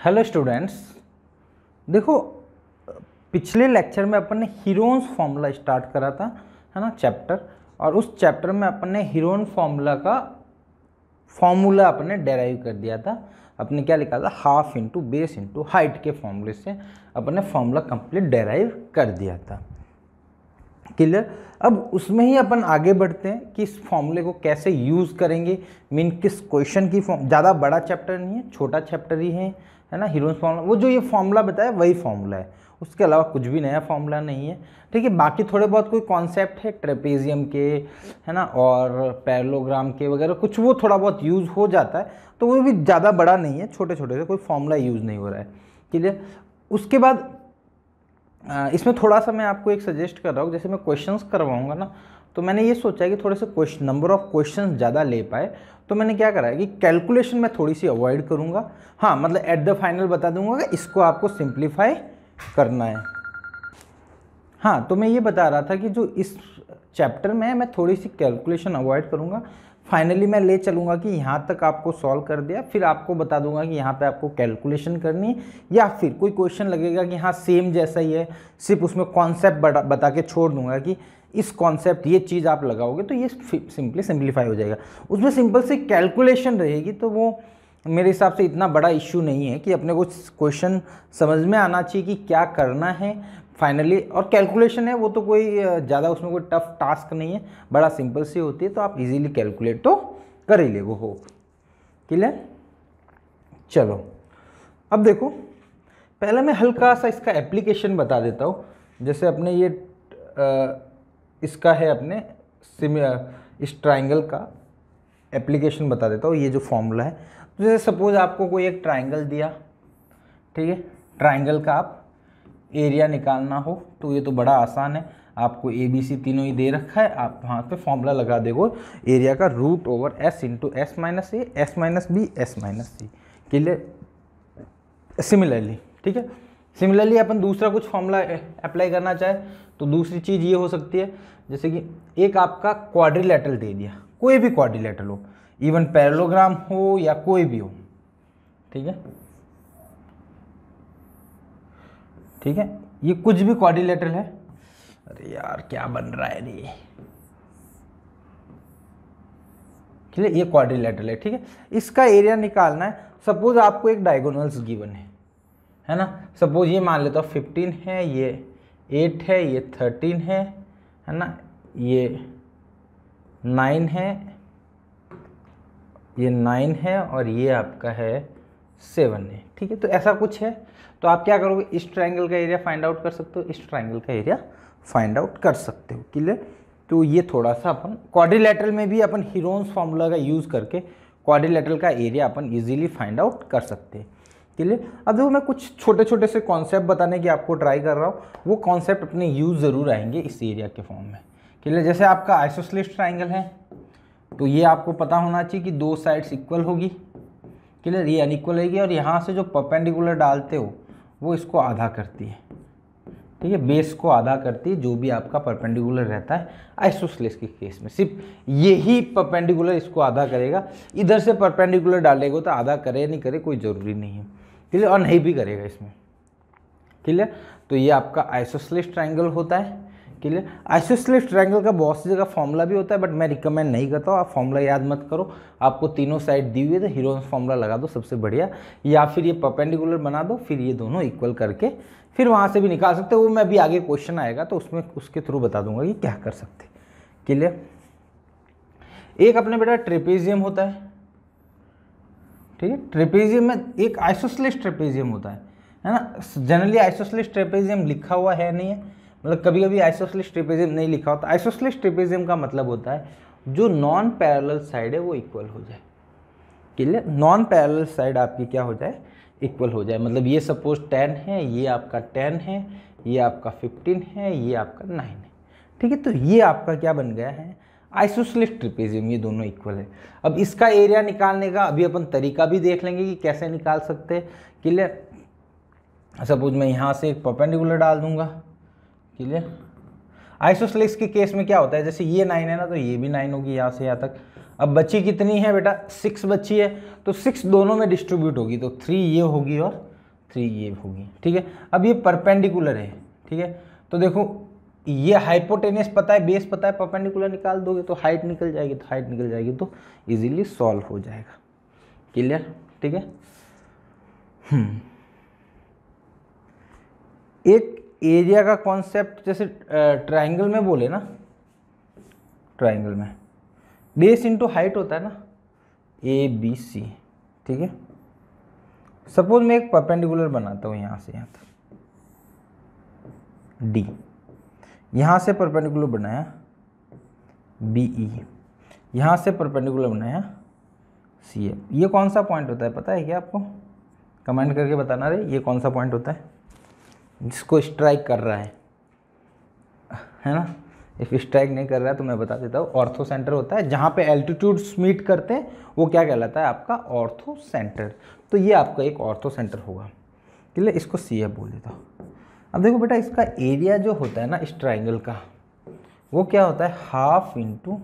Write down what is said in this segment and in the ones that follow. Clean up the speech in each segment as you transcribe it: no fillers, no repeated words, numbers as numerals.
Hello students, देखो पिछले lecture में अपन ने हीरोन्स फार्मूला स्टार्ट करा था, है ना, चैप्टर। और उस चैप्टर में अपन ने हीरोन फार्मूला का फॉर्मूला अपन ने डेराइव कर दिया था। अपने क्या लिखा था, half into base into height के फॉर्मूले से अपन ने फॉर्मूला कंप्लीट डेराइव कर दिया था। क्लियर। अब उसमें ही अपन आगे बढ़ते हैं कि इस फॉर्मूले को कैसे यूज़ करेंगे, मीन किस क्वेश्चन की फॉर्म। ज़्यादा बड़ा चैप्टर नहीं है, छोटा चैप्टर ही है ना। हीरोन्स फार्मूला, वो जो ये फॉर्मूला बताया वही फॉर्मूला है, उसके अलावा कुछ भी नया फॉर्मूला नहीं है। ठीक है, बाकी थोड़े बहुत कोई कॉन्सेप्ट है ट्रेपेजियम के, है ना, और पैरेललोग्राम के वगैरह कुछ, वो थोड़ा बहुत यूज़ हो जाता है, तो वो भी ज़्यादा बड़ा नहीं है, छोटे छोटे से कोई फॉर्मूला यूज़ नहीं हो रहा है। क्लियर। उसके बाद इसमें थोड़ा सा मैं आपको एक सजेस्ट कर रहा हूँ, जैसे मैं क्वेश्चंस करवाऊंगा ना, तो मैंने ये सोचा है कि थोड़े से क्वेश्चन, नंबर ऑफ क्वेश्चंस ज़्यादा ले पाए, तो मैंने क्या करा है कि कैलकुलेशन में थोड़ी सी अवॉइड करूँगा। हाँ, मतलब एट द फाइनल बता दूंगा कि इसको आपको सिंप्लीफाई करना है। हाँ, तो मैं ये बता रहा था कि जो इस चैप्टर में है, मैं थोड़ी सी कैलकुलेशन अवॉइड करूँगा। फाइनली मैं ले चलूँगा कि यहाँ तक आपको सॉल्व कर दिया, फिर आपको बता दूंगा कि यहाँ पे आपको कैलकुलेशन करनी है, या फिर कोई क्वेश्चन लगेगा कि हाँ सेम जैसा ही है, सिर्फ उसमें कॉन्सेप्ट बता के छोड़ दूंगा कि इस कॉन्सेप्ट ये चीज़ आप लगाओगे तो ये सिंपली सिंप्लीफाई हो जाएगा। उसमें सिंपल से कैलकुलेशन रहेगी, तो वो मेरे हिसाब से इतना बड़ा इश्यू नहीं है कि अपने को क्वेश्चन समझ में आना चाहिए कि क्या करना है फाइनली। और कैलकुलेशन है वो तो कोई ज़्यादा उसमें कोई टफ टास्क नहीं है, बड़ा सिंपल सी होती है, तो आप इजीली कैलकुलेट तो कर ही लेगो। हो क्लियर। चलो अब देखो, पहले मैं हल्का सा इसका एप्लीकेशन बता देता हूँ। जैसे अपने ये इसका है अपने इस ट्राइंगल का एप्लीकेशन बता देता हूँ। ये जो फॉर्मूला है, तो जैसे सपोज आपको कोई एक ट्राइंगल दिया, ठीक है, ट्राइंगल का आप एरिया निकालना हो, तो ये तो बड़ा आसान है, आपको ए बी सी तीनों ही दे रखा है, आप वहाँ पे फॉर्मूला लगा देगो एरिया का, root over S into S minus A, S minus B, S minus C. Clear. Similarly, ठीक है, सिमिलरली अपन दूसरा कुछ फॉर्मूला अप्लाई करना चाहे तो दूसरी चीज़ ये हो सकती है, जैसे कि एक आपका क्वाड्रिलेटरल दे दिया, कोई भी क्वाड्रिलेटरल हो, इवन पैरेललोग्राम हो या कोई भी हो, ठीक है, ठीक है, ये कुछ भी क्वाड्रिलेटरल है। अरे यार क्या बन रहा है ये, ठीक है, ये क्वाड्रिलेटरल है, ठीक है। इसका एरिया निकालना है। सपोज आपको एक डायगोनल्स गिवन है ना, सपोज ये मान लेता हूँ 15 है, ये 8 है, ये 13 है ना, ये 9 है, ये 9 है, और ये आपका है 7 है, ठीक है। तो ऐसा कुछ है, तो आप क्या करोगे, इस ट्रायंगल का एरिया फाइंड आउट कर सकते हो, इस ट्रायंगल का एरिया फाइंड आउट कर सकते हो। क्लियर। तो ये थोड़ा सा अपन क्वाड्रिलेटरल में भी अपन हीरोन्स फार्मूला का यूज़ करके क्वाड्रिलेटरल का एरिया अपन इजीली फाइंड आउट कर सकते हैं। क्लियर। अब देखो, मैं कुछ छोटे छोटे से कॉन्सेप्ट बताने की आपको ट्राई कर रहा हूँ, वो कॉन्सेप्ट अपने यूज़ ज़रूर आएंगे इस एरिया के फॉर्म में। क्लियर। जैसे आपका आइसोसेलेस ट्राइंगल है, तो ये आपको पता होना चाहिए कि दो साइड्स इक्वल होगी। क्लियर। ये अनइक्वल रहेगी, और यहाँ से जो परपेंडिकुलर डालते हो वो इसको आधा करती है, ठीक है, बेस को आधा करती है, जो भी आपका परपेंडिकुलर रहता है। आइसोसेलेस के केस में सिर्फ यही परपेंडिकुलर इसको आधा करेगा, इधर से परपेंडिकुलर डालेगा तो आधा करे नहीं करे कोई ज़रूरी नहीं है। क्लियर। और नहीं भी करेगा इसमें। क्लियर। तो ये आपका आइसोसेलेस ट्रायंगल होता है। क्लियर। आइसोसेलेस ट्रायंगल का बहुत सी जगह फॉर्मूला भी होता है, बट मैं रिकमेंड नहीं करता हूँ, आप फॉर्मूला याद मत करो। आपको तीनों साइड दी हुई है तो हीरोन्स फॉर्मूला लगा दो, सबसे बढ़िया, या फिर ये परपेंडिकुलर बना दो, फिर ये दोनों इक्वल करके फिर वहाँ से भी निकाल सकते हो। वो मैं भी आगे क्वेश्चन आएगा तो उसमें उसके थ्रू बता दूंगा कि क्या कर सकते। क्लियर। एक अपने बेटा ट्रेपेजियम होता है, ठीक है, ट्रेपेजियम में एक आइसोसेलेस ट्रेपेजियम होता है ना। जनरली आइसोसेलेस ट्रेपेजियम लिखा हुआ है नहीं है, मतलब कभी कभी आइसोसेलेस ट्रेपेजियम नहीं लिखा होता। आइसोसेलेस ट्रेपेजियम का मतलब होता है जो नॉन पैरेलल साइड है वो इक्वल हो जाए। क्लियर। नॉन पैरेलल साइड आपकी क्या हो जाए, इक्वल हो जाए। मतलब ये सपोज 10 है, ये आपका 10 है, ये आपका 15 है, ये आपका 9 है, ठीक है। तो ये आपका क्या बन गया है, आइसोसेलेस ट्रेपेजियम, ये दोनों इक्वल है। अब इसका एरिया निकालने का अभी अपन तरीका भी देख लेंगे कि कैसे निकाल सकते हैं। क्लियर। सपोज मैं यहाँ से एक परपेंडिकुलर डाल दूंगा। क्लियर। आइसोसेलेस के केस में क्या होता है, जैसे ये 9 है ना, तो ये भी 9 होगी यहाँ से यहाँ तक। अब बची कितनी है बेटा, 6 बची है, तो 6 दोनों में डिस्ट्रीब्यूट होगी, तो 3 ये होगी और 3 ये होगी, ठीक है। अब ये परपेंडिकुलर है, ठीक है, तो देखो ये हाइपोटेनियस पता है, बेस पता है, परपेंडिकुलर निकाल दोगे तो हाइट निकल जाएगी, तो हाइट निकल जाएगी तो इजीली सॉल्व हो जाएगा। क्लियर, ठीक है। एक एरिया का कॉन्सेप्ट जैसे ट्राइंगल में बोले ना, ट्राइंगल में बेस इंटू हाइट होता है ना, ABC, ठीक है। सपोज मैं एक परपेंडिकुलर बनाता हूँ यहाँ से यहाँ तक D, यहाँ से परपेंडिकुलर बनाया BE, यहाँ से परपेंडिकुलर बनाया CF। ये कौन सा पॉइंट होता है पता है क्या आपको? कमेंट करके बताना रे, ये कौन सा पॉइंट होता है जिसको स्ट्राइक कर रहा है ना। इफ स्ट्राइक नहीं कर रहा है तो मैं बता देता हूँ, ऑर्थो सेंटर होता है। जहाँ पे एल्टीट्यूड्स मीट करते हैं वो क्या कहलाता है? आपका ऑर्थो सेंटर। तो ये आपका एक ऑर्थो सेंटर होगा, क्लियर। इसको CF बोल देता हूँ। अब देखो बेटा, इसका एरिया जो होता है ना इस ट्राइंगल का, वो क्या होता है? Half into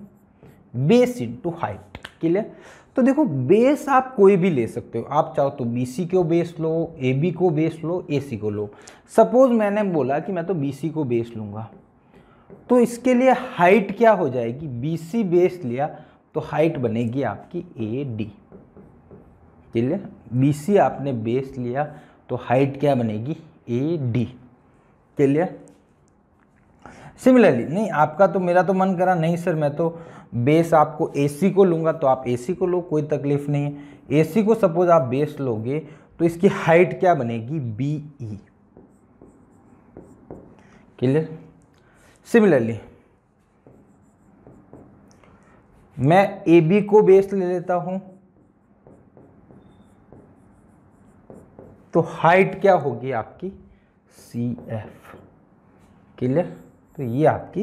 base into height, clear. तो देखो बेस आप कोई भी ले सकते हो, आप चाहो तो BC को बेस लो, AB को बेस लो, AC को लो। सपोज मैंने बोला कि मैं तो BC को बेस लूँगा, तो इसके लिए हाइट क्या हो जाएगी? BC बेस लिया तो हाइट बनेगी आपकी AD, क्लियर। BC आपने बेस लिया तो हाइट क्या बनेगी? AD, clear. सिमिलरली नहीं, आपका तो, मेरा तो मन करा नहीं सर मैं तो बेस आपको AC को लूँगा, तो आप AC को लो, कोई तकलीफ नहीं है। AC को सपोज आप बेस लोगे तो इसकी हाइट क्या बनेगी? BE, clear. सिमिलरली मैं AB को बेस ले लेता हूं तो हाइट क्या होगी आपकी? CF, clear. तो ये आपकी,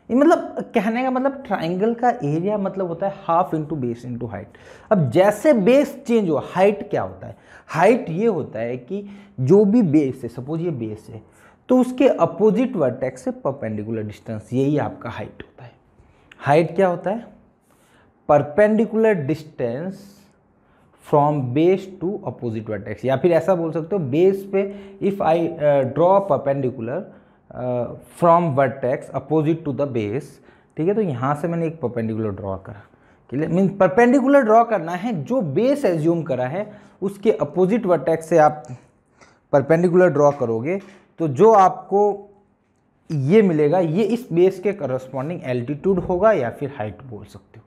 ये मतलब कहने का मतलब ट्राइंगल का एरिया मतलब होता है half into base into height. अब जैसे बेस चेंज हुआ, हाइट क्या होता है? हाइट ये होता है कि जो भी बेस है, सपोज ये बेस है, तो उसके अपोजिट वर्टेक्स से परपेंडिकुलर डिस्टेंस, यही आपका हाइट होता है। हाइट क्या होता है? Perpendicular distance from base to opposite vertex, या फिर ऐसा बोल सकते हो बेस पे if I draw perpendicular from vertex opposite to the base, ठीक है। तो यहाँ से मैंने एक परपेंडिकुलर ड्रॉ करा, क्लियर। मीन परपेंडिकुलर ड्रॉ करना है, जो बेस एज्यूम करा है उसके अपोजिट वर्टेक्स से आप परपेंडिकुलर ड्रॉ करोगे तो जो आपको ये मिलेगा, ये इस बेस के करस्पॉन्डिंग एल्टीट्यूड होगा या फिर हाइट बोल सकते हो,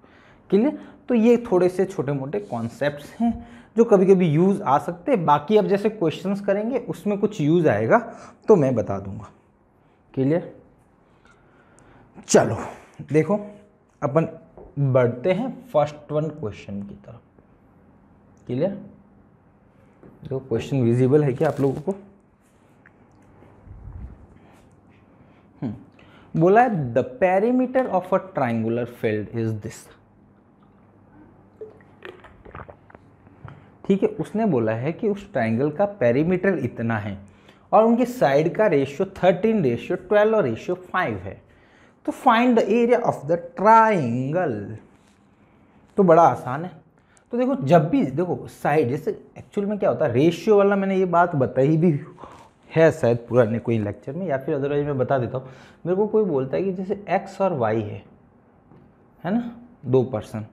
क्लियर। तो ये थोड़े से छोटे मोटे कॉन्सेप्ट्स हैं जो कभी कभी यूज़ आ सकते हैं। बाकी अब जैसे क्वेश्चंस करेंगे उसमें कुछ यूज़ आएगा तो मैं बता दूंगा, क्लियर। चलो देखो अपन बढ़ते हैं फर्स्ट वन क्वेश्चन की तरफ, क्लियर। जो क्वेश्चन विजिबल है क्या आप लोगों को? बोला है the perimeter of a triangular field is this, ठीक है। उसने बोला है कि उस ट्राइंगल का पेरीमीटर इतना है और उनके साइड का रेशियो 13:12 और रेशियो 5 है, तो find the area of the triangle. तो बड़ा आसान है। तो देखो जब भी देखो साइड, जैसे एक्चुअल में क्या होता है, रेशियो वाला मैंने ये बात बताई भी है शायद पुराने कोई लेक्चर में, या फिर अदरवाइज मैं बता देता हूँ। मेरे को कोई बोलता है कि जैसे X और Y है ना, 2 पर्सन,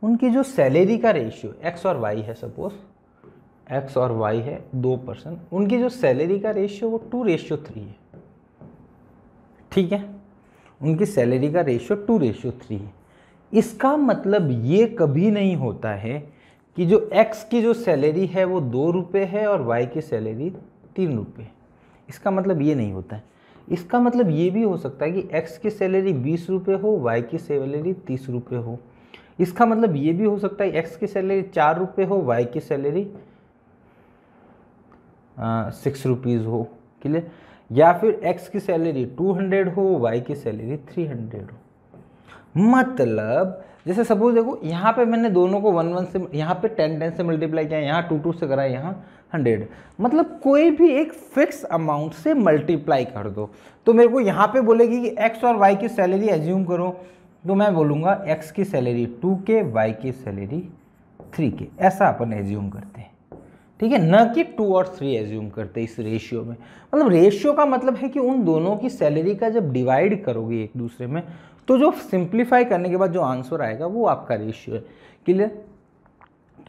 उनकी जो सैलरी का रेशियो X और Y है, सपोज X और Y है 2 पर्सन, उनकी जो सैलरी का रेशियो वो 2:3 है, ठीक है। उनकी सैलरी का रेशियो 2:3 है। इसका मतलब ये कभी नहीं होता है कि जो X की जो सैलरी है वो 2 रुपये है और Y की सैलरी 3 रुपये। इसका मतलब ये नहीं होता है। इसका मतलब ये भी हो सकता है कि X की सैलरी 20 रुपये हो, Y की सैलरी 30 रुपये हो। इसका मतलब ये भी हो सकता है X की सैलरी 4 रुपये हो, Y की सैलरी 6 रुपीज़ हो, क्लियर। या फिर X की सैलरी 200 हो, Y की सैलरी 300 हो। मतलब जैसे सपोज देखो यहाँ पे मैंने दोनों को 1 से, यहाँ पे 10 से मल्टीप्लाई किया, यहाँ 2 से करा, यहाँ 100। मतलब कोई भी एक फिक्स अमाउंट से मल्टीप्लाई कर दो। तो मेरे को यहाँ पे बोलेगी कि X और Y की सैलरी एज्यूम करो, तो मैं बोलूँगा X की सैलरी 2K, Y की सैलरी 3K, ऐसा अपन एज्यूम करते हैं, ठीक ठीक है, न कि 2 और 3 एज्यूम करते इस रेशियो में। मतलब रेशियो का मतलब है कि उन दोनों की सैलरी का जब डिवाइड करोगे एक दूसरे में तो जो सिंप्लीफाई करने के बाद जो आंसर आएगा वो आपका रेशियो है। क्लियर?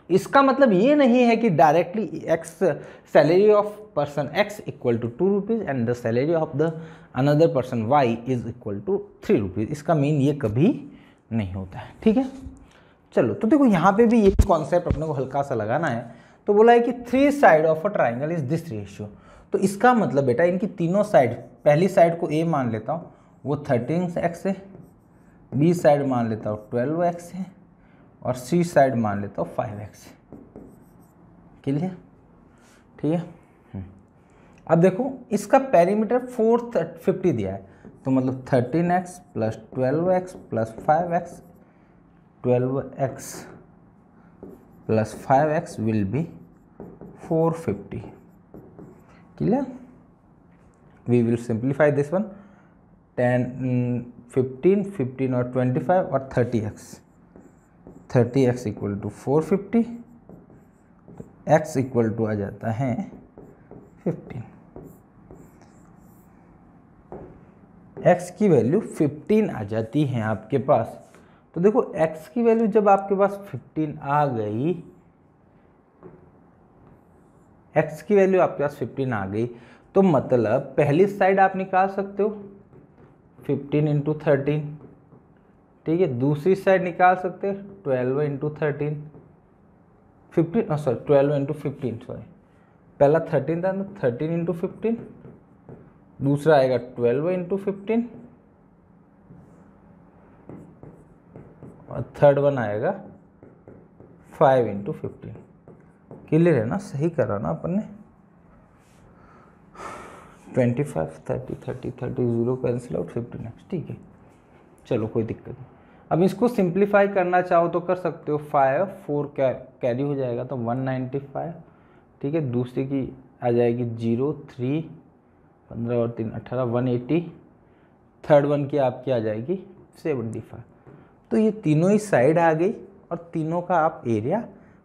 इसका मतलब ये नहीं है कि directly X salary of person X equal to 2 rupees and the salary of the another person Y is equal to 3 rupees. इसका मीन ये कभी नहीं होता है। ठीक है, चलो तो देखो यहाँ पे भी ये कॉन्सेप्ट अपने को हल्का सा लगाना है। तो बोला है कि 3 side of a triangle is this ratio. तो इसका मतलब बेटा इनकी तीनों साइड, पहली साइड को ए मान लेता हूँ वो 13x है, बी साइड मान लेता हूँ 12x है और सी साइड मान लेता हूँ 5x है। क्लियर? ठीक है। अब देखो इसका पेरीमीटर 450 दिया है, तो मतलब 13x plus 12x plus 5x, 12x plus 5x will be 450. Clear? We will simplify this one. 10, 15, 15 और 25 और 30x. 30x equal to 450. तो x equal to आ जाता है 15. x की वैल्यू 15 आ जाती है आपके पास। तो देखो x की वैल्यू जब आपके पास 15 आ गई, x की वैल्यू आपके पास 15 आ गई, तो मतलब पहली साइड आप निकाल सकते हो 15 इंटू 13। ठीक है, दूसरी साइड निकाल सकते हो 12 इंटू 13, 15 सॉरी 12 इंटू 15 सॉरी, पहला 13 था तो 13 इंटू 15, दूसरा आएगा 12 इंटू 15 और थर्ड वन आएगा 5 इंटू 15। क्लियर है ना? सही करा ना अपन ने? 25, 30, 30, 30 0 कैंसिल आउट 15x। ठीक है, चलो कोई दिक्कत नहीं। अब इसको सिंप्लीफाई करना चाहो तो कर सकते हो। 5 4 कैरी हो जाएगा तो 195। ठीक है, दूसरी की आ जाएगी 0 3 15 और 3 18 180। थर्ड वन की आपकी आ जाएगी 75। तो ये तीनों ही साइड आ गई और तीनों का आप एरिया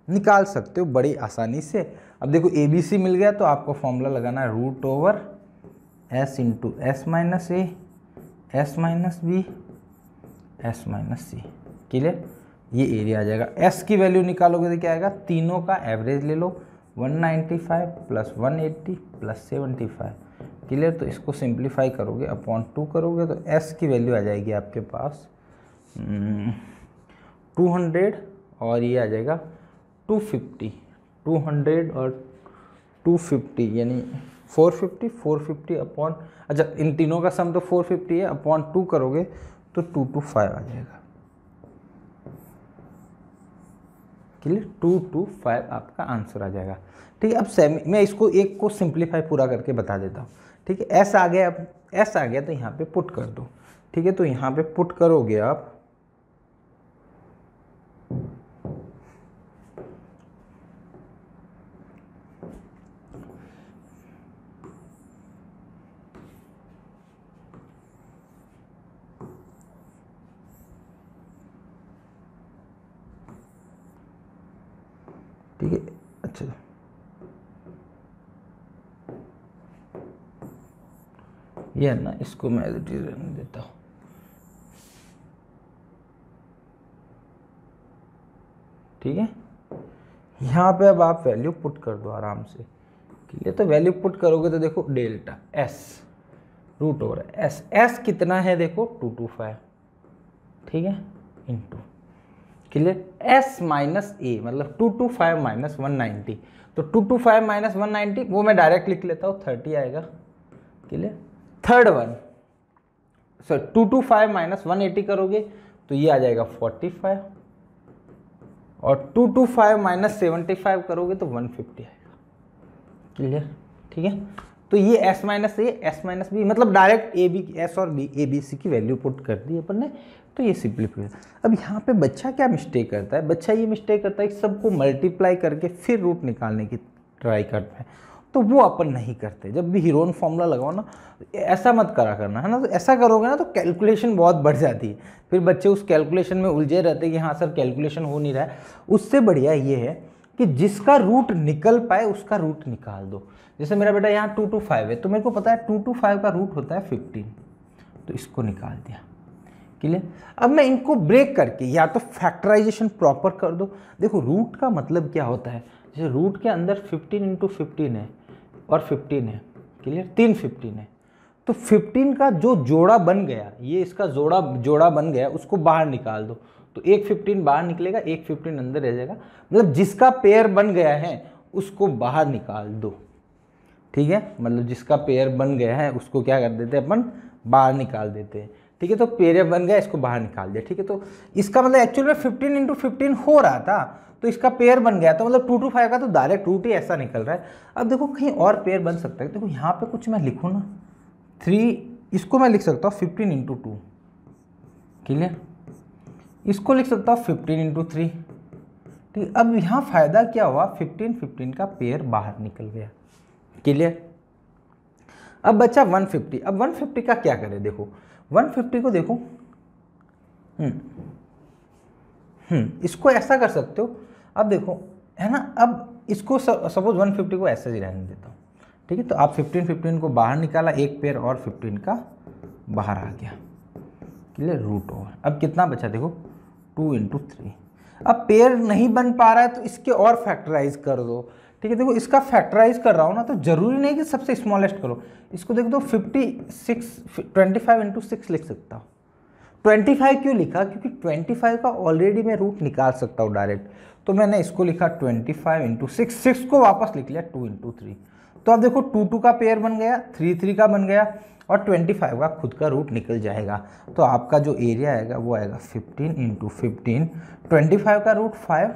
निकाल सकते हो बड़ी आसानी से। अब देखो ABC मिल गया तो आपको फॉर्मूला लगाना है root over S into S minus A S minus B S minus C. Clear? ये एरिया आ जाएगा। S की वैल्यू निकालोगे तो क्या आएगा? तीनों का एवरेज ले लो, 195 प्लस 180 प्लस 75। क्लियर? तो इसको सिंप्लीफाई करोगे अपॉन 2 करोगे तो S की वैल्यू आ जाएगी आपके पास 200 और ये आ जाएगा 250। 200 और 250 यानी 450 अपॉन, अच्छा इन तीनों का सम तो 450 है, अपॉन 2 करोगे तो 225 आ जाएगा। क्लियर? 225 आपका आंसर आ जाएगा। ठीक है, अब मैं इसको एक को सिंप्लीफाई पूरा करके बता देता हूँ। ठीक है, एस आ गया, अब एस आ गया तो यहाँ पे पुट कर दो। ठीक है, तो यहाँ पे पुट करोगे आप ठीक है। अच्छा ये है ना, इसको मैं एडिट रहने देता हूँ। ठीक है, यहाँ पे अब आप वैल्यू पुट कर दो आराम से। क्लियर? तो वैल्यू पुट करोगे तो देखो delta S root over S, S कितना है देखो 225। ठीक है, into clear S minus A मतलब 225 माइनस 190। तो 225 माइनस 190 वो मैं डायरेक्ट लिख लेता हूँ, 30 आएगा। Clear? Third one sir 225 minus 180 करोगे तो ये आ जाएगा 45 और 225 माइनस 75 करोगे तो 150 आएगा। क्लियर? ठीक है, तो ये S minus A S minus B मतलब डायरेक्ट ए बी एस और बी ए बी सी की वैल्यू पुट कर दी अपन ने, तो ये सिंप्लीफाई। अब यहाँ पे बच्चा क्या मिस्टेक करता है? बच्चा ये मिस्टेक करता है कि सबको मल्टीप्लाई करके फिर रूट निकालने की ट्राई करता है, तो वो अपन नहीं करते। जब भी हीरोन फॉर्मूला लगाओ ना ऐसा मत करा करना, है ना। तो ऐसा करोगे ना तो कैलकुलेशन बहुत बढ़ जाती है, फिर बच्चे उस कैलकुलेशन में उलझे रहते हैं कि हाँ सर कैलकुलेशन हो नहीं रहा है। उससे बढ़िया ये है कि जिसका रूट निकल पाए उसका रूट निकाल दो। जैसे मेरा बेटा यहाँ 2 to 5 है, तो मेरे को पता है 2 to 5 का रूट होता है 15, तो इसको निकाल दिया। क्लियर। अब मैं इनको ब्रेक करके या तो फैक्टराइजेशन प्रॉपर कर दो। देखो रूट का मतलब क्या होता है, जैसे रूट के अंदर 15 इंटू 15 है और 15 है। क्लियर, 3 15 है, तो 15 का जो जोड़ा बन गया, ये इसका जोड़ा बन गया, उसको बाहर निकाल दो। तो एक 15 बाहर निकलेगा, एक 15 अंदर रह जाएगा। मतलब जिसका पेयर बन गया है उसको बाहर निकाल दो। ठीक है, मतलब जिसका पेयर बन गया है उसको क्या कर देते हैं अपन, बाहर निकाल देते हैं। ठीक है, तो पेयर बन गया, इसको बाहर निकाल दिया। ठीक है, तो इसका मतलब एक्चुअल में 15 इंटू 15 हो रहा था, तो इसका पेयर बन गया, तो मतलब 2 to 5 का तो डायरेक्ट रूट ही ऐसा निकल रहा है। अब देखो कहीं और पेयर बन सकता है। देखो यहाँ पे कुछ मैं लिखूँ ना, 3, इसको मैं लिख सकता हूँ 15 इंटू 2। क्लियर, इसको लिख सकता हूँ 15 इंटू 3। ठीक, अब यहाँ फायदा क्या हुआ, 15 15 का पेयर बाहर निकल गया। क्लियर। अब बचा 150। अब 150 का क्या करें, देखो 150 को देखो, इसको ऐसा कर सकते हो। अब देखो है ना, अब इसको सपोज 150 को ऐसे ही रहने देता हूँ। ठीक है, तो आप 15 15 को बाहर निकाला, एक पेयर और 15 का बाहर आ गया। Clear, root over. अब कितना बचा देखो, 2 इंटू 3। अब पेयर नहीं बन पा रहा है तो इसके और फैक्टराइज कर दो। ठीक है, देखो इसका फैक्टराइज कर रहा हूँ ना, तो जरूरी नहीं कि सबसे स्मॉलेस्ट करो। इसको देख दो 25 इंटू 6 लिख सकता हूँ। 25 क्यों लिखा, क्योंकि 25 का ऑलरेडी मैं रूट निकाल सकता हूँ डायरेक्ट, तो मैंने इसको लिखा 25 इंटू 6। 6 को वापस लिख लिया 2 इंटू 3। तो अब देखो 2 2 का पेयर बन गया, 3 3 का बन गया, और 25 का खुद का रूट निकल जाएगा। तो आपका जो एरिया आएगा वो आएगा 15 इंटू 15, 25 का रूट 5,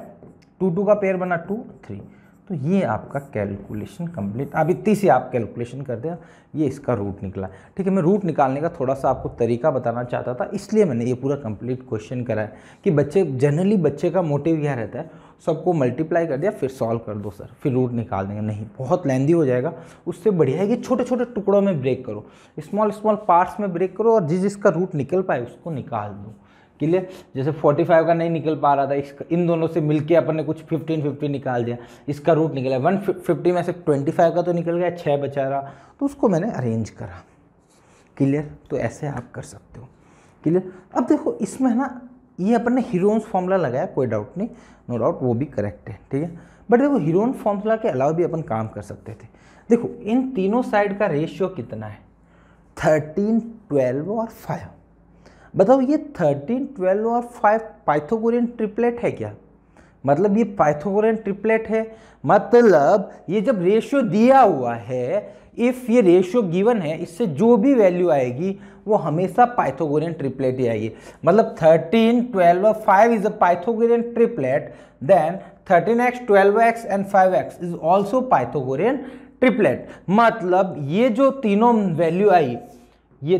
2 2 का पेयर बना 2 3। तो ये आपका कैलकुलेशन कंप्लीट। अब इतनी सी आप कैलकुलेशन कर दिया, ये इसका रूट निकला। ठीक है, मैं रूट निकालने का थोड़ा सा आपको तरीका बताना चाहता था, इसलिए मैंने ये पूरा कंप्लीट क्वेश्चन करा है कि जनरली बच्चे का मोटिव यह रहता है, सबको मल्टीप्लाई कर दिया फिर सॉल्व कर दो सर, फिर रूट निकाल देंगे। नहीं, बहुत लेंदी हो जाएगा। उससे बढ़िया है कि छोटे छोटे टुकड़ों में ब्रेक करो, स्मॉल पार्ट्स में ब्रेक करो, और जिसका रूट निकल पाए उसको निकाल दो। क्लियर। जैसे 45 का नहीं निकल पा रहा था, इन दोनों से मिलके अपन ने कुछ 15 15 निकाल दिया, इसका रूट निकला 150 में से 25 का तो निकल गया, 6 बचा रहा, तो उसको मैंने अरेंज करा। क्लियर, तो ऐसे आप कर सकते हो। क्लियर। अब देखो इसमें है ना, ये अपन ने हीरोन्स फॉर्मूला लगाया, कोई डाउट नहीं, नो डाउट वो भी करेक्ट है। ठीक है, बट देखो हीरोन फॉर्मूला के अलावा भी अपन काम कर सकते थे। देखो इन तीनों साइड का रेशियो कितना है, 13 12 और 5। बताओ ये 13 12 और 5 पाइथागोरियन ट्रिपलेट है क्या? मतलब ये पाइथागोरियन ट्रिपलेट है, मतलब ये जब रेशियो दिया हुआ है, इफ ये रेशियो गिवन है, इससे जो भी वैल्यू आएगी वो हमेशा पाइथागोरियन ट्रिपलेट ही आएगी। मतलब 13 12 और 5 is a Pythagorean triplet, then 13x 12x and 5x is also Pythagorean triplet. मतलब ये जो तीनों वैल्यू आई, ये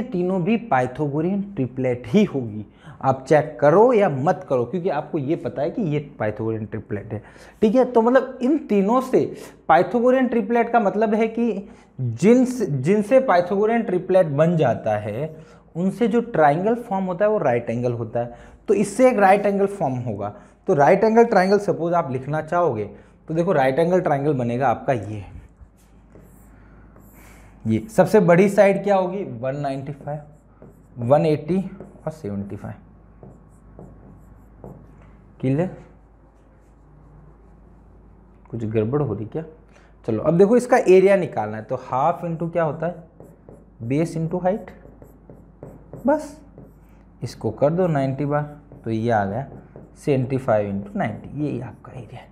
तीनों भी पाइथागोरियन ट्रिपलेट ही होगी। आप चेक करो या मत करो, क्योंकि आपको ये पता है कि ये पाइथागोरियन ट्रिपलेट है। ठीक है, तो मतलब इन तीनों से पाइथागोरियन ट्रिपलेट का मतलब है कि जिनसे पाइथागोरियन ट्रिपलेट बन जाता है, उनसे जो ट्राइंगल फॉर्म होता है वो राइट एंगल होता है। तो इससे एक राइट एंगल फॉर्म होगा। तो राइट एंगल ट्राइंगल सपोज आप लिखना चाहोगे, तो देखो राइट एंगल ट्राइंगल बनेगा आपका ये सबसे बड़ी साइड क्या होगी, 195, 180 और 75। क्लियर? कुछ गड़बड़ हो रही क्या? चलो अब देखो इसका एरिया निकालना है, तो हाफ इंटू क्या होता है, बेस इंटू हाइट। बस इसको कर दो 90 बार, तो ये आ गया 75 इंटू 90, ये आपका एरिया है।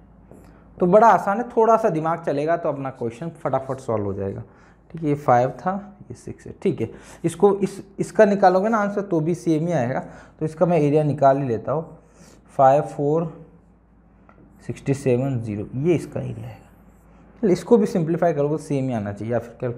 तो बड़ा आसान है, थोड़ा सा दिमाग चलेगा तो अपना क्वेश्चन फटाफट सॉल्व हो जाएगा। ठीक है, ये 5 था, ये 6 है। ठीक है, इसको इसका निकालोगे ना आंसर तो भी सेम ही आएगा। तो इसका मैं एरिया निकाल ही लेता हूँ, 5 4 67 0, ये इसका एरिया है। इसको भी सिंप्लीफाई करोगे सेम ही आना चाहिए, या फिर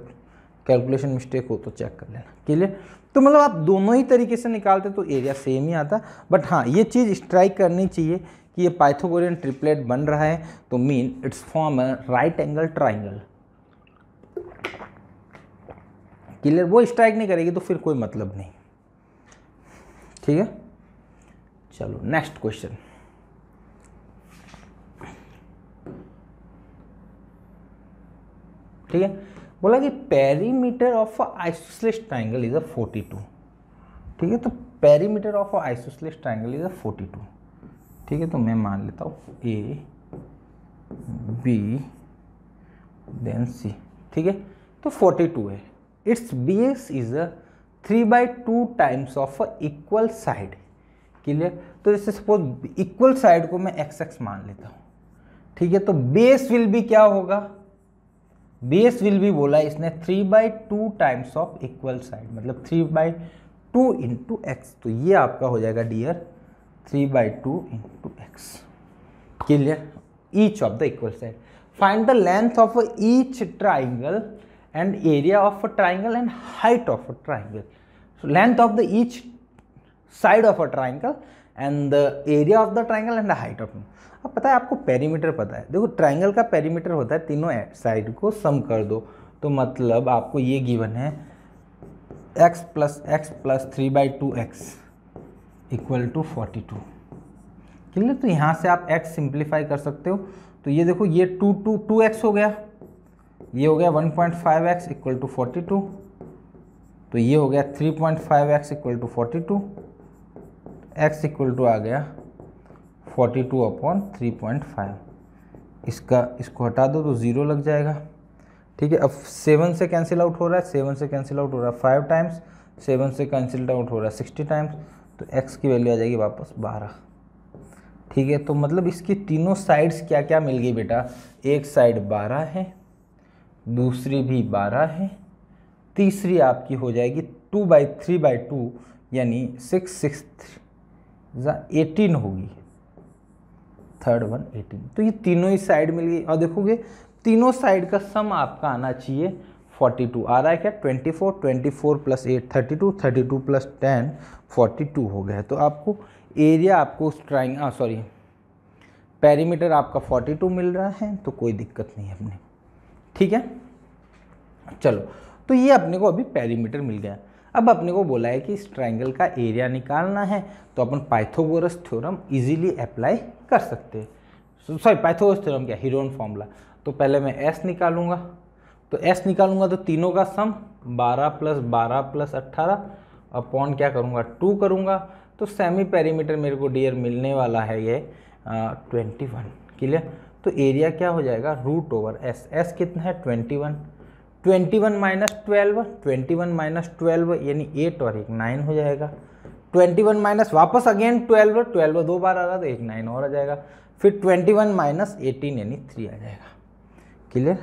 कैलकुलेशन मिस्टेक हो तो चेक कर लेना। क्लियर? तो मतलब आप दोनों ही तरीके से निकालते तो एरिया सेम ही आता। बट हाँ, ये चीज़ स्ट्राइक करनी चाहिए कि ये पाइथागोरियन ट्रिपलेट बन रहा है, तो mean it's form a right angle triangle. Clear? वो स्ट्राइक नहीं करेगी तो फिर कोई मतलब नहीं। ठीक है, चलो नेक्स्ट क्वेश्चन। ठीक है। बोला कि perimeter of isosceles triangle is 42, ठीक है। तो perimeter of isosceles triangle is 42, ठीक है। तो मैं मान लेता हूँ ए बी देन सी, ठीक है। तो 42 है। It's base is 3/2 times of equal side, clear. तो जैसे सपोज इक्वल साइड को मैं x मान लेता हूँ, ठीक है। तो बेस विल भी क्या होगा, बेस विल भी बोला इसने 3/2 टाइम्स ऑफ इक्वल साइड, मतलब 3/2 इंटू एक्स। तो ये आपका हो जाएगा dear 3/2 into X, clear. Each of the equal side, find the length of each triangle and area of a triangle and height of a triangle. So length of the each side of a triangle and the area of the triangle and the height of it. अब पता है आपको perimeter पता है, देखो triangle का perimeter होता है तीनों साइड को सम कर दो, तो मतलब आपको ये गिवन है x plus 3/2x equal to 42, clear. तो यहाँ से आप x सिंप्लीफाई कर सकते हो। तो ये देखो ये 2x हो गया, ये हो गया 1.5x इक्वल टू 42, तो ये हो गया 3.5x equal to 42, x equal to आ गया 42/3.5। इसको हटा दो तो 0 लग जाएगा, ठीक है। अब 7 से कैंसिल आउट हो रहा है, 7 से कैंसिल आउट हो रहा है 5 टाइम्स, 7 से कैंसिल आउट हो रहा है 60 टाइम्स, तो x की वैल्यू आ जाएगी वापस 12, ठीक है। तो मतलब इसकी तीनों साइड्स क्या क्या मिल गई बेटा, एक साइड 12 है, दूसरी भी 12 है, तीसरी आपकी हो जाएगी 2/3/2 यानी 6 18 होगी, थर्ड वन 18। तो ये तीनों ही साइड मिल गई। और देखोगे तीनों साइड का सम आपका आना चाहिए 42, आ रहा है क्या 24 प्लस 8 32, 32 प्लस 10 42 हो गया। तो आपको एरिया आपको पेरीमीटर आपका 42 मिल रहा है, तो कोई दिक्कत नहीं है अपने, ठीक है। चलो, तो ये अपने को अभी पेरीमीटर मिल गया। अब अपने को बोला है कि इस ट्राइंगल का एरिया निकालना है, तो अपन पाइथागोरस थ्योरम इजीली अप्लाई कर सकते हैं। सॉरी पाइथागोरस थ्योरम क्या, हीरोन फॉर्मूला। तो पहले मैं एस निकालूंगा, तो एस निकालूंगा तो तीनों का सम 12 + 18 अपॉन क्या करूंगा 2 करूंगा। तो सेमी पेरीमीटर मेरे को डियर मिलने वाला है ये 21, क्लियर। तो एरिया क्या हो जाएगा √/s, एस कितना है 21 माइनस 12, 21 माइनस 12 यानी 8 और 1 9 हो जाएगा। 21 माइनस वापस अगेन 12 दो बार आ रहा तो 1 9 और आ जाएगा। फिर 21 माइनस 18 यानी 3 आ जाएगा, क्लियर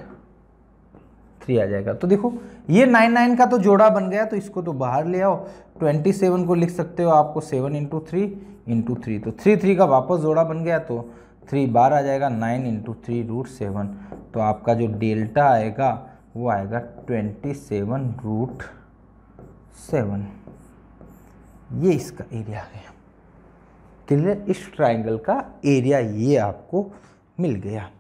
3 आ जाएगा। तो देखो ये 9 का तो जोड़ा बन गया, तो इसको तो बाहर ले आओ। 27 को लिख सकते हो आपको 7 × 3 तो 3 का वापस जोड़ा बन गया, तो 3 बार आ जाएगा 9 × 3 √7। तो आपका जो डेल्टा आएगा वो आएगा 27√7। ये इसका एरिया है, क्लियर। इस ट्राइंगल का एरिया ये आपको मिल गया।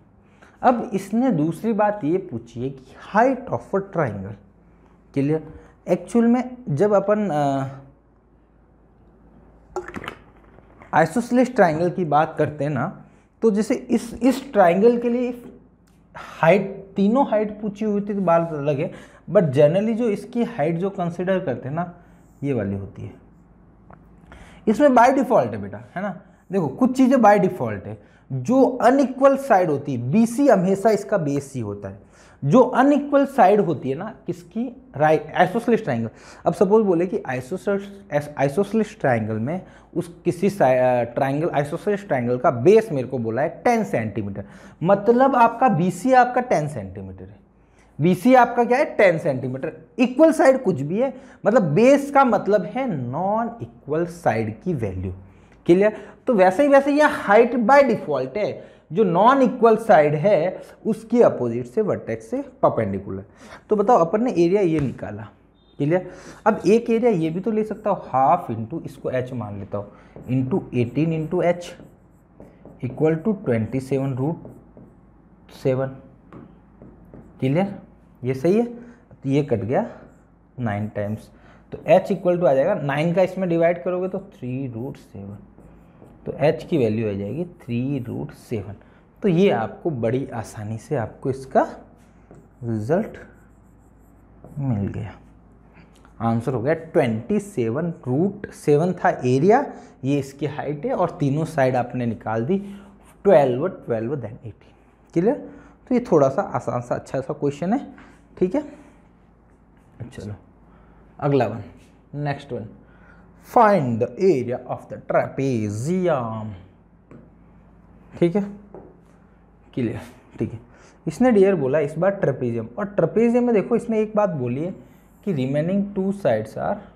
अब इसने दूसरी बात ये पूछी है कि height of a triangle, clear. Actual में जब अपन आइसोसेलेस ट्राइंगल की बात करते हैं ना, तो जैसे इस ट्राइंगल के लिए हाइट, तीनों हाइट पूछी हुई थी तो बात अलग है, बट जनरली जो इसकी हाइट जो कंसिडर करते हैं ना, ये वाली होती है। इसमें बाय डिफॉल्ट है बेटा, है ना। देखो कुछ चीजें बाय डिफॉल्ट है। जो अनइक्वल साइड होती है, बीसी हमेशा इसका बेस ही होता है। जो अनइक्वल साइड होती है ना किसकी, राइट आइसोसेलेस ट्राइंगल। अब सपोज बोले कि आइसोसेलेस ट्राइंगल में उस किसी ट्राइंगल आइसोसेलेस ट्राइंगल का बेस मेरे को बोला है 10 सेंटीमीटर, मतलब आपका बीसी आपका 10 सेंटीमीटर है। बीसी आपका क्या है 10 सेंटीमीटर। इक्वल साइड कुछ भी है, मतलब बेस का मतलब है नॉन इक्वल साइड की वैल्यू, क्लियर। तो वैसे ही यह हाइट बाय डिफॉल्ट है, जो नॉन इक्वल साइड है उसकी अपोजिट से वर्टेक्स से परपेंडिकुलर। तो बताओ अपन ने एरिया ये निकाला, क्लियर। अब एक एरिया ये भी तो ले सकता हूँ, हाफ इंटू इसको h मान लेता हूँ into 18 × h equal to 27√7, clear. ये सही है, तो ये कट गया 9 टाइम्स, तो h इक्वल टू आ जाएगा 9 का इसमें डिवाइड करोगे तो 3√7, तो h की वैल्यू आ जाएगी 3√7। तो ये आपको बड़ी आसानी से आपको इसका रिजल्ट मिल गया। आंसर हो गया 27 था एरिया, ये इसकी हाइट है और तीनों साइड आपने निकाल दी 12 12 देन 18। क्लियर? तो ये थोड़ा सा आसान सा अच्छा सा क्वेश्चन है, ठीक है। चलो अगला one, next one, find the area of the trapezium. ठीक है, क्लियर, ठीक है। इसने डियर बोला इस बार ट्रेपेजियम, और ट्रेपेजियम में देखो इसने एक बात बोली है कि रिमेनिंग टू साइड्स आर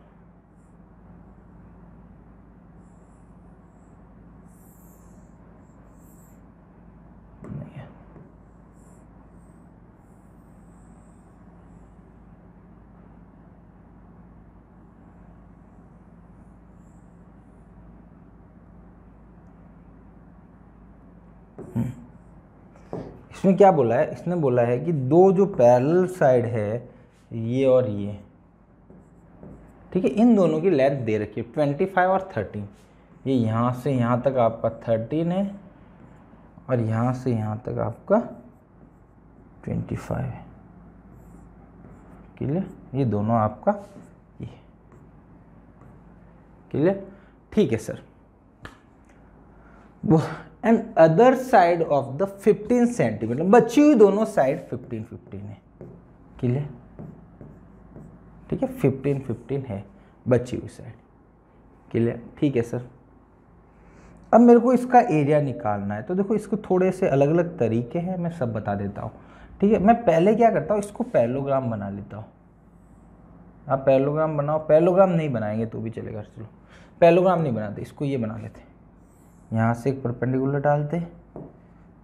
इसमें क्या बोला है, इसने बोला है कि दो जो पैरेलल साइड है ये और ये, ठीक है, इन दोनों की लेंथ दे रखी है 25 और 13। ये यहाँ से यहाँ तक आपका 13 है और यहाँ से यहाँ तक आपका 25 है। क्लियर? ये दोनों आपका ये, क्लियर, ठीक है सर। वो and other side of the 15 centimetre, बची हुई दोनों साइड 15 15 है। क्लियर? ठीक है, 15 15 है बची हुई साइड। क्लियर? ठीक है सर। अब मेरे को इसका एरिया निकालना है, तो देखो इसको थोड़े से अलग अलग तरीके हैं, मैं सब बता देता हूँ। ठीक है, मैं पहले क्या करता हूँ, इसको पैरेललोग्राम बना लेता हूँ। आप पैरेललोग्राम बनाओ, पैरेललोग्राम नहीं बनाएंगे तो भी चलेगा, चलो पैरेललोग्राम नहीं बनाते, इसको ये बना लेते हैं। यहाँ से एक परपेंडिकुलर डालते,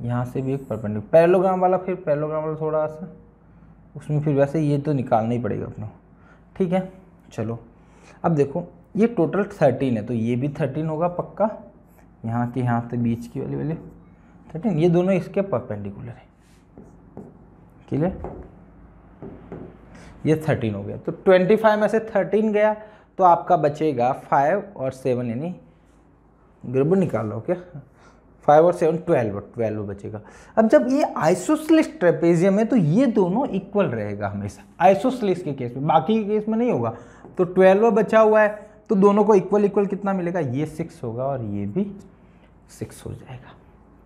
यहाँ से भी एक परपेंडिकुलर, पैरेललोग्राम वाला, फिर पैरेललोग्राम वाला थोड़ा सा उसमें, फिर वैसे ये तो निकालना ही पड़ेगा अपने को। ठीक है, चलो अब देखो ये टोटल 13 है, तो ये भी 13 होगा पक्का, यहाँ के यहाँ से बीच की वाली वैल्यू 13, ये दोनों इसके परपेंडिकुलर है। क्लियर? ये 13 हो गया, तो 25 में से 13 गया, तो आपका बचेगा 5 और 7, यानी गड़बड़ निकाल लो क्या, 5 और 7 12 बचेगा। अब जब ये आइसोसेलेस ट्रेपेजियम है तो ये दोनों इक्वल रहेगा हमेशा, आइसोसेलेस के केस में, बाकी के केस में नहीं होगा। तो 12 बचा हुआ है, तो दोनों को इक्वल इक्वल कितना मिलेगा, ये 6 होगा और ये भी 6 हो जाएगा।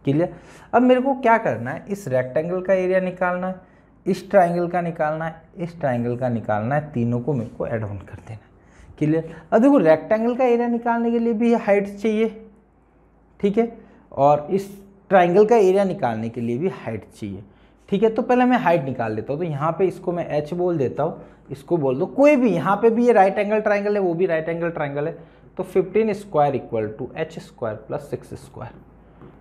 क्लियर? अब मेरे को क्या करना है, इस रेक्टेंगल का एरिया निकालना है, इस ट्राइंगल का निकालना है, इस ट्राइंगल का निकालना है, तीनों को मेरे को ऐड ऑन कर देना है। क्लियर? अब देखो रेक्टेंगल का एरिया निकालने के लिए भी हाइट चाहिए, ठीक है, और इस ट्राइंगल का एरिया निकालने के लिए भी हाइट चाहिए। ठीक है, तो पहले मैं हाइट निकाल लेता हूँ, तो यहाँ पे इसको मैं h बोल देता हूँ, इसको बोल दो कोई भी, यहाँ पे भी ये राइट एंगल ट्राइंगल है, वो भी राइट एंगल ट्राइंगल है, तो 15 square equal to h square plus 6 square.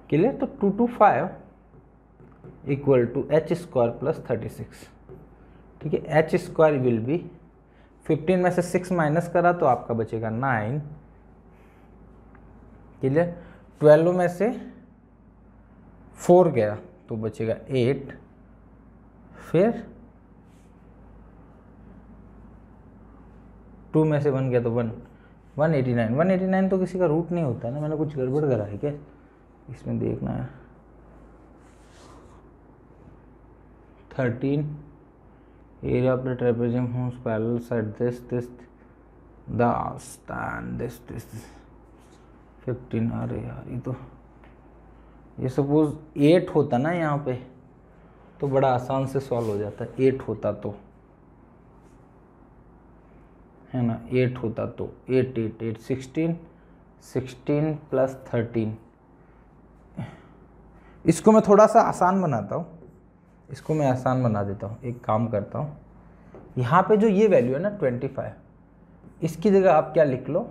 Clear? तो 225 equal to h square plus 36। ठीक है, h स्क्वायर विल बी, 15 में से 6 माइनस करा तो आपका बचेगा 9। क्लियर? 12 में से 4 गया तो बचेगा 8, फिर 2 में से 1 गया तो 1, 189 तो किसी का रूट नहीं होता ना, मैंने कुछ गड़बड़ करा है क्या इसमें, देखना है। 13 area of the trapezium homes parallel side this this 15। अरे यार ये तो, ये सपोज 8 होता ना यहाँ पे तो बड़ा आसान से सॉल्व हो जाता है, 8 होता तो, है ना, 8 होता तो 8 8 8 16 प्लस 13। इसको मैं थोड़ा सा आसान बनाता हूँ, इसको मैं आसान बना देता हूँ, एक काम करता हूँ, यहाँ पे जो ये वैल्यू है ना 25, इसकी जगह आप क्या लिख लो,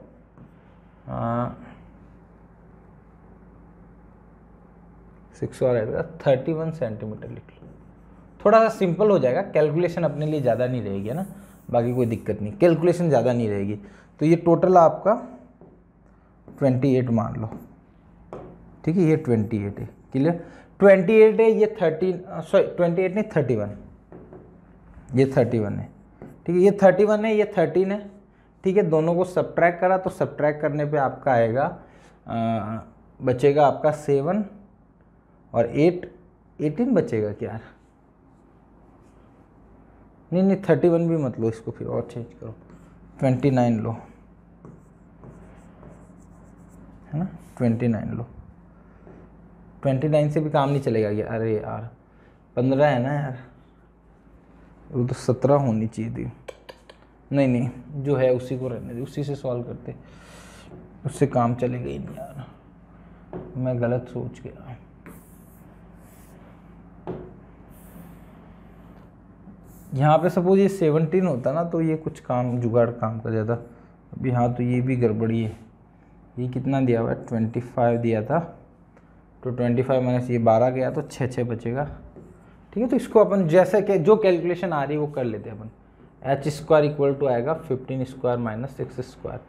6 और 31 सेंटीमीटर लिख लो, थोड़ा सा सिंपल हो जाएगा, कैलकुलेशन अपने लिए ज़्यादा नहीं रहेगी, है ना, बाकी कोई दिक्कत नहीं, कैलकुलेशन ज़्यादा नहीं रहेगी। तो ये टोटल आपका 28 मान लो, ठीक है, ये 28 है। क्लियर? 28 है, ये 28 नहीं 31, ये 31 है, ठीक है, ये 31 है, ये 13 है, ठीक है, दोनों को सब्ट्रैक्ट करा तो सब्ट्रैक्ट करने पे आपका आएगा, बचेगा आपका 7 और 8 18 बचेगा क्या, नहीं नहीं 31 भी मत लो, इसको फिर और चेंज करो, 29 लो, है ना, 29 लो। 29 से भी काम नहीं चलेगा ये, अरे यार 15 है ना यार, वो तो 17 होनी चाहिए थी। नहीं नहीं जो है उसी को रहने दे, उसी से सॉल्व करते, उससे काम चलेगा ही नहीं यार, मैं गलत सोच गया। यहाँ पे सपोज ये 17 होता ना तो ये कुछ काम जुगाड़ काम कर जाता। अब यहाँ तो ये भी गड़बड़ी है, ये कितना दिया हुआ है 25 दिया था, तो 25 माइनस ये 12 गया तो 6 बचेगा। ठीक है, तो इसको अपन जैसे कि जो कैलकुलेशन आ रही है वो कर लेते हैं अपन। एच स्क्वायर इक्वल टू आएगा 15 स्क्वायर माइनस 6 स्क्वायर,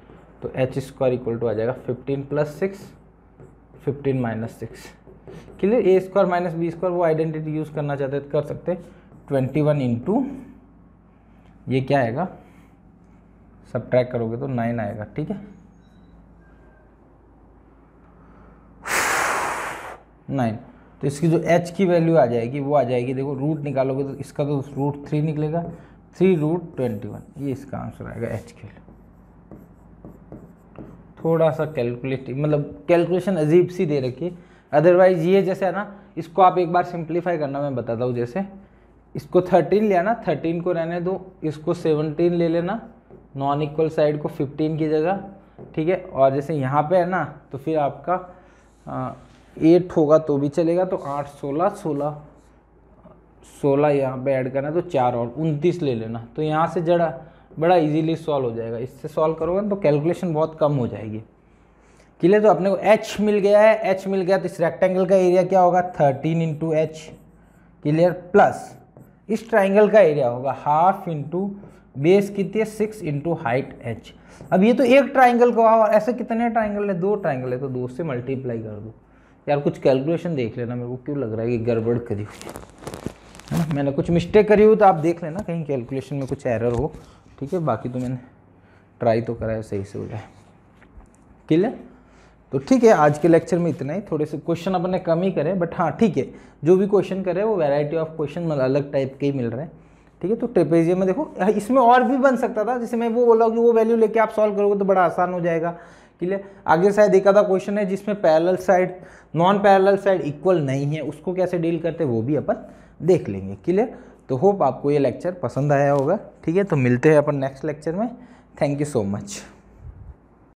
तो एच स्क्वायर इक्वल टू आ जाएगा 15 प्लस 6, 15 माइनस 6। क्लियर, ए स्क्वायर माइनस बी स्क्वायर वो आइडेंटिटी यूज़ करना चाहते तो कर सकते। 21 इंटू ये क्या आएगा, सब्ट्रैक्ट करोगे तो 9 आएगा। ठीक है, 9, तो इसकी जो h की वैल्यू आ जाएगी वो आ जाएगी, देखो रूट निकालोगे तो इसका तो रूट 3 निकलेगा, 3√21, ये इसका आंसर आएगा h के लिए। थोड़ा सा कैलकुलेटिव, मतलब कैलकुलेशन अजीब सी दे रखी है, अदरवाइज ये जैसे है ना, इसको आप एक बार सिंप्लीफाई करना, मैं बताता हूँ। जैसे इसको 13 लिया ना, 13 को रहने दो, इसको 17 ले लेना, नॉन इक्वल साइड को 15 की जगह। ठीक है, और जैसे यहाँ पे है ना तो फिर आपका 8 होगा तो भी चलेगा, तो 8 16 16 16 यहाँ पे ऐड करना, तो 4 और 29 ले लेना, तो यहाँ से जड़ा बड़ा इजीली सॉल्व हो जाएगा। इससे सॉल्व करोगे ना तो कैलकुलेशन बहुत कम हो जाएगी। क्लियर, तो अपने को h मिल गया है, h मिल गया तो इस रेक्टेंगल का एरिया क्या होगा 13 इंटू एच। क्लियर, प्लस इस ट्राइंगल का एरिया होगा हाफ इंटू बेस कितनी है 6 इंटू हाइट h। अब ये तो एक ट्राइंगल का और ऐसे कितने ट्राइंगल है, 2 ट्राइंगल है, तो 2 से मल्टीप्लाई कर दो। यार कुछ कैलकुलेशन देख लेना, मेरे को क्यों लग रहा है कि गड़बड़ करी हुई है ना, मैंने कुछ मिस्टेक करी हो तो आप देख लेना कहीं कैलकुलेशन में कुछ एरर हो। ठीक है, बाकी तो मैंने ट्राई तो करा है सही से हो जाए। क्लियर, तो ठीक है, आज के लेक्चर में इतना ही। थोड़े से क्वेश्चन अपन ने कम ही करे, बट हाँ ठीक है, जो भी क्वेश्चन करे वो वैरायटी ऑफ क्वेश्चन मतलब अलग टाइप के ही मिल रहे हैं। ठीक है, तो ट्रेपेजियम में देखो इसमें और भी बन सकता था, जैसे मैं वो बोला कि वो वैल्यू लेके आप सॉल्व करोगे तो बड़ा आसान हो जाएगा। क्लियर, आगे शायद एक आधा क्वेश्चन है जिसमें parallel side non parallel side equal नहीं है, उसको कैसे डील करते वो भी अपन देख लेंगे। क्लियर, तो होप आपको ये लेक्चर पसंद आया होगा। ठीक है, तो मिलते हैं अपन नेक्स्ट लेक्चर में। Thank you so much.